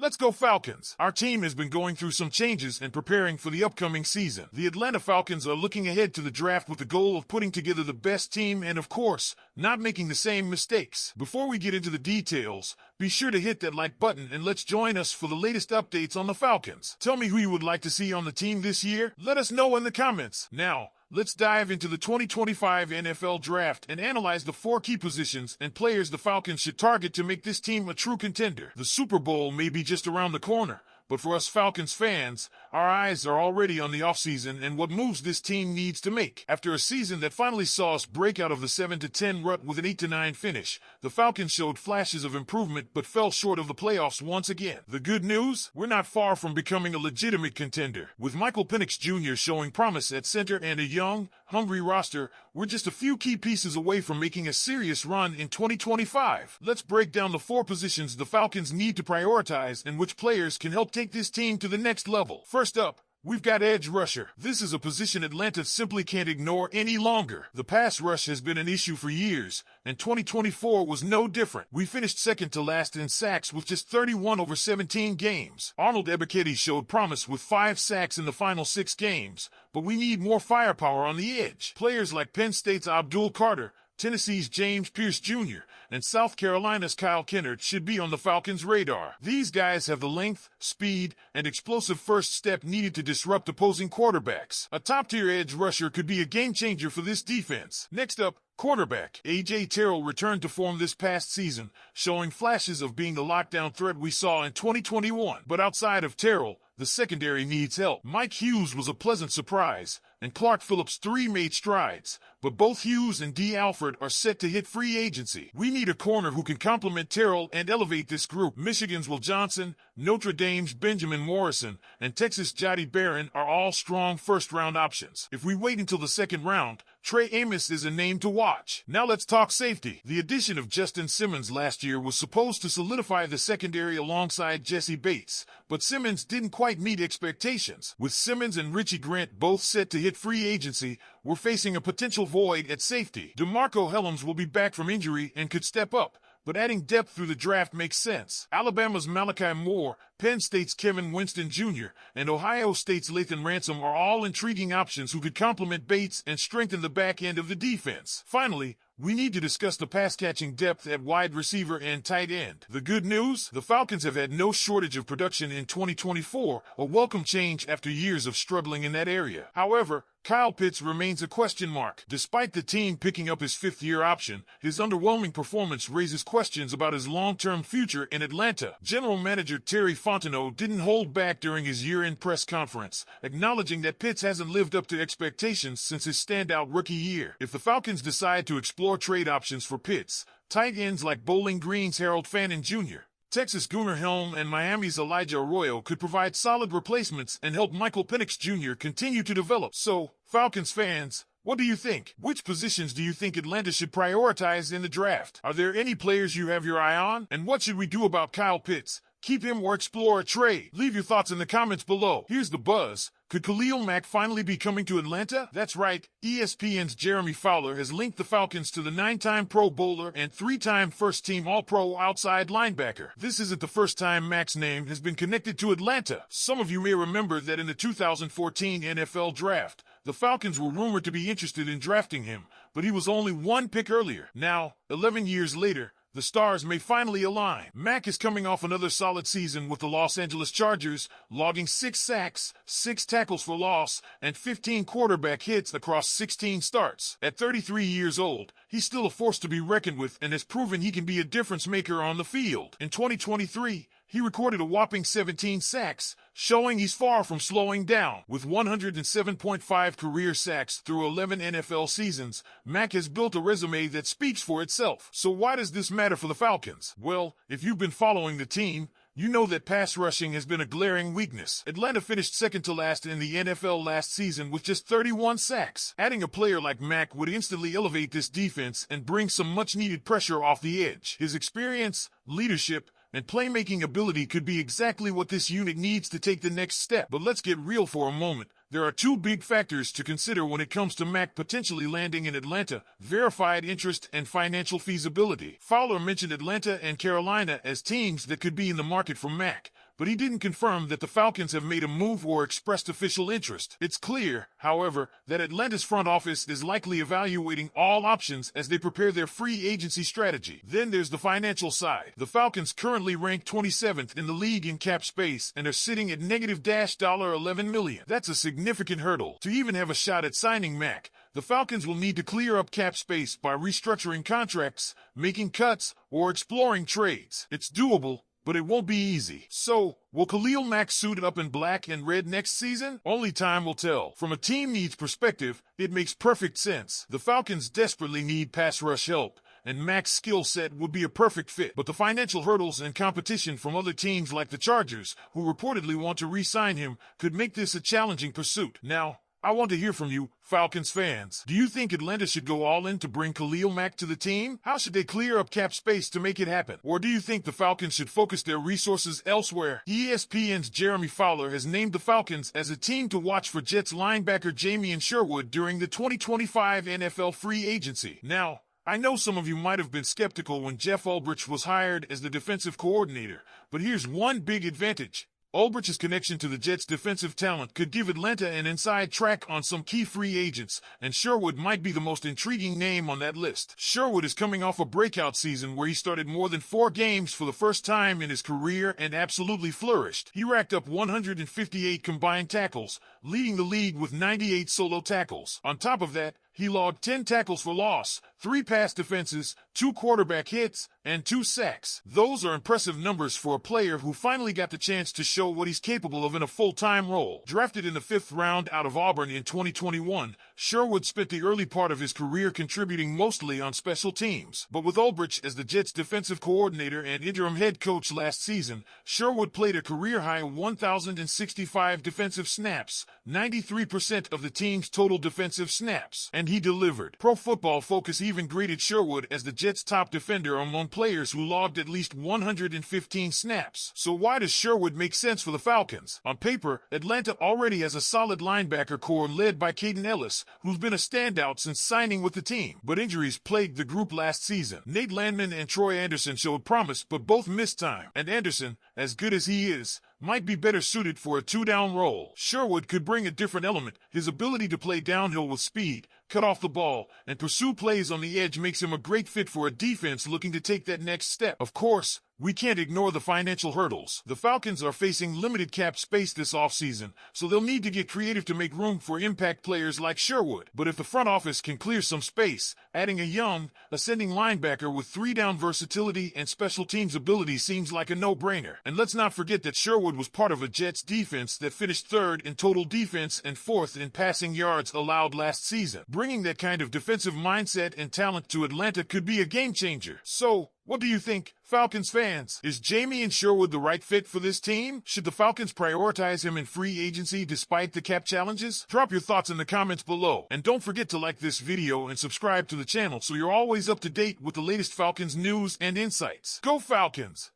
Let's go Falcons! Our team has been going through some changes and preparing for the upcoming season. The Atlanta Falcons are looking ahead to the draft with the goal of putting together the best team and, of course, not making the same mistakes. Before we get into the details, be sure to hit that like button and let's join us for the latest updates on the Falcons. Tell me who you would like to see on the team this year. Let us know in the comments. Now, let's dive into the 2025 NFL Draft and analyze the 4 key positions and players the Falcons should target to make this team a true contender. The Super Bowl may be just around the corner, but for us Falcons fans, our eyes are already on the offseason and what moves this team needs to make. After a season that finally saw us break out of the 7-10 rut with an 8-9 finish, the Falcons showed flashes of improvement but fell short of the playoffs once again. The good news? We're not far from becoming a legitimate contender. With Michael Penix Jr. showing promise at center and a young, hungry roster, we're just a few key pieces away from making a serious run in 2025. Let's break down the 4 positions the Falcons need to prioritize and which players can help take this team to the next level. First up, we've got edge rusher. This is a position Atlanta simply can't ignore any longer. The pass rush has been an issue for years, and 2024 was no different. We finished second to last in sacks with just 31 over 17 games. Arnold Ebiketie showed promise with 5 sacks in the final 6 games, but we need more firepower on the edge. Players like Penn State's Abdul Carter, Tennessee's James Pierce Jr., and South Carolina's Kyle Kennard should be on the Falcons' radar. These guys have the length, speed, and explosive first step needed to disrupt opposing quarterbacks. A top-tier edge rusher could be a game-changer for this defense. Next up, quarterback. A.J. Terrell returned to form this past season, showing flashes of being the lockdown threat we saw in 2021. But outside of Terrell, the secondary needs help. Mike Hughes was a pleasant surprise, and Clark Phillips 3 made strides, but both Hughes and D. Alford are set to hit free agency. We need a corner who can complement Terrell and elevate this group. Michigan's Will Johnson, Notre Dame's Benjamin Morrison, and Texas' Jody Barron are all strong first-round options. If we wait until the second round, Trey Amos is a name to watch. Now let's talk safety. The addition of Justin Simmons last year was supposed to solidify the secondary alongside Jesse Bates, but Simmons didn't quite meet expectations. With Simmons and Richie Grant both set to hit free agency, we're facing a potential void at safety. DeMarco Hellams will be back from injury and could step up, but adding depth through the draft makes sense. Alabama's Malachi Moore, Penn State's Kevin Winston Jr., and Ohio State's Lathan Ransom are all intriguing options who could complement Bates and strengthen the back end of the defense. Finally, we need to discuss the pass-catching depth at wide receiver and tight end. The good news? The Falcons have had no shortage of production in 2024, a welcome change after years of struggling in that area. However, Kyle Pitts remains a question mark. Despite the team picking up his 5th-year option, his underwhelming performance raises questions about his long-term future in Atlanta. General Manager Terry Fontenot didn't hold back during his year-end press conference, acknowledging that Pitts hasn't lived up to expectations since his standout rookie year. If the Falcons decide to explore trade options for Pitts, tight ends like Bowling Green's Harold Fannin Jr., Texas' Gunnar Helm, and Miami's Elijah Arroyo could provide solid replacements and help Michael Penix Jr. continue to develop. So, Falcons fans, what do you think? Which positions do you think Atlanta should prioritize in the draft? Are there any players you have your eye on? And what should we do about Kyle Pitts? Keep him or explore a trade? Leave your thoughts in the comments below. Here's the buzz. Could Khalil Mack finally be coming to Atlanta? That's right, ESPN's Jeremy Fowler has linked the Falcons to the 9-time Pro Bowler and 3-time first-team All-Pro outside linebacker. This isn't the first time Mack's name has been connected to Atlanta. Some of you may remember that in the 2014 NFL Draft, the Falcons were rumored to be interested in drafting him, but he was only 1 pick earlier. Now, 11 years later, the stars may finally align. Mack is coming off another solid season with the Los Angeles Chargers, logging 6 sacks, 6 tackles for loss, and 15 quarterback hits across 16 starts. At 33 years old, he's still a force to be reckoned with and has proven he can be a difference maker on the field. In 2023, he recorded a whopping 17 sacks, showing he's far from slowing down. With 107.5 career sacks through 11 NFL seasons, Mack has built a resume that speaks for itself. So why does this matter for the Falcons? Well, if you've been following the team, you know that pass rushing has been a glaring weakness. Atlanta finished second to last in the NFL last season with just 31 sacks. Adding a player like Mack would instantly elevate this defense and bring some much-needed pressure off the edge. His experience, leadership, and playmaking ability could be exactly what this unit needs to take the next step. But let's get real for a moment. There are 2 big factors to consider when it comes to Mack potentially landing in Atlanta: verified interest and financial feasibility. Fowler mentioned Atlanta and Carolina as teams that could be in the market for Mack, but he didn't confirm that the Falcons have made a move or expressed official interest. It's clear, however, that Atlanta's front office is likely evaluating all options as they prepare their free agency strategy. Then there's the financial side. The Falcons currently rank 27th in the league in cap space and are sitting at negative $11 million. That's a significant hurdle. To even have a shot at signing Mac, the Falcons will need to clear up cap space by restructuring contracts, making cuts, or exploring trades. It's doable, but it won't be easy. So, will Khalil Mack suit up in black and red next season? Only time will tell. From a team needs perspective, it makes perfect sense. The Falcons desperately need pass rush help, and Mack's skill set would be a perfect fit. But the financial hurdles and competition from other teams like the Chargers, who reportedly want to re-sign him, could make this a challenging pursuit. Now, I want to hear from you, Falcons fans. Do you think Atlanta should go all in to bring Khalil Mack to the team? How should they clear up cap space to make it happen? Or do you think the Falcons should focus their resources elsewhere? ESPN's Jeremy Fowler has named the Falcons as a team to watch for Jets linebacker Jamien Sherwood during the 2025 NFL free agency. Now, I know some of you might have been skeptical when Jeff Ulbrich was hired as the defensive coordinator, but here's one big advantage. Ulbrich's connection to the Jets' defensive talent could give Atlanta an inside track on some key free agents, and Sherwood might be the most intriguing name on that list. Sherwood is coming off a breakout season where he started more than 4 games for the first time in his career and absolutely flourished. He racked up 158 combined tackles, leading the league with 98 solo tackles. On top of that, he logged 10 tackles for loss, 3 pass defenses, 2 quarterback hits, and 2 sacks. Those are impressive numbers for a player who finally got the chance to show what he's capable of in a full-time role. Drafted in the 5th round out of Auburn in 2021, Sherwood spent the early part of his career contributing mostly on special teams. But with Ulbrich as the Jets' defensive coordinator and interim head coach last season, Sherwood played a career-high 1,065 defensive snaps, 93% of the team's total defensive snaps, and he delivered. Pro Football Focus even graded Sherwood as the Jets' top defender among players who logged at least 115 snaps. So why does Sherwood make sense for the Falcons? On paper, Atlanta already has a solid linebacker core led by Caden Ellis, who's been a standout since signing with the team. But injuries plagued the group last season. Nate Landman and Troy Anderson showed promise, but both missed time. And Anderson, as good as he is, might be better suited for a 2-down role. Sherwood could bring a different element. His ability to play downhill with speed, cut off the ball, and pursue plays on the edge makes him a great fit for a defense looking to take that next step. Of course, we can't ignore the financial hurdles. The Falcons are facing limited cap space this offseason, so they'll need to get creative to make room for impact players like Sherwood. But if the front office can clear some space, adding a young, ascending linebacker with 3-down versatility and special teams ability seems like a no-brainer. And let's not forget that Sherwood was part of a Jets defense that finished 3rd in total defense and 4th in passing yards allowed last season. Bringing that kind of defensive mindset and talent to Atlanta could be a game-changer. So, what do you think, Falcons fans? Is Jamien Sherwood the right fit for this team? Should the Falcons prioritize him in free agency despite the cap challenges? Drop your thoughts in the comments below. And don't forget to like this video and subscribe to the channel so you're always up to date with the latest Falcons news and insights. Go Falcons!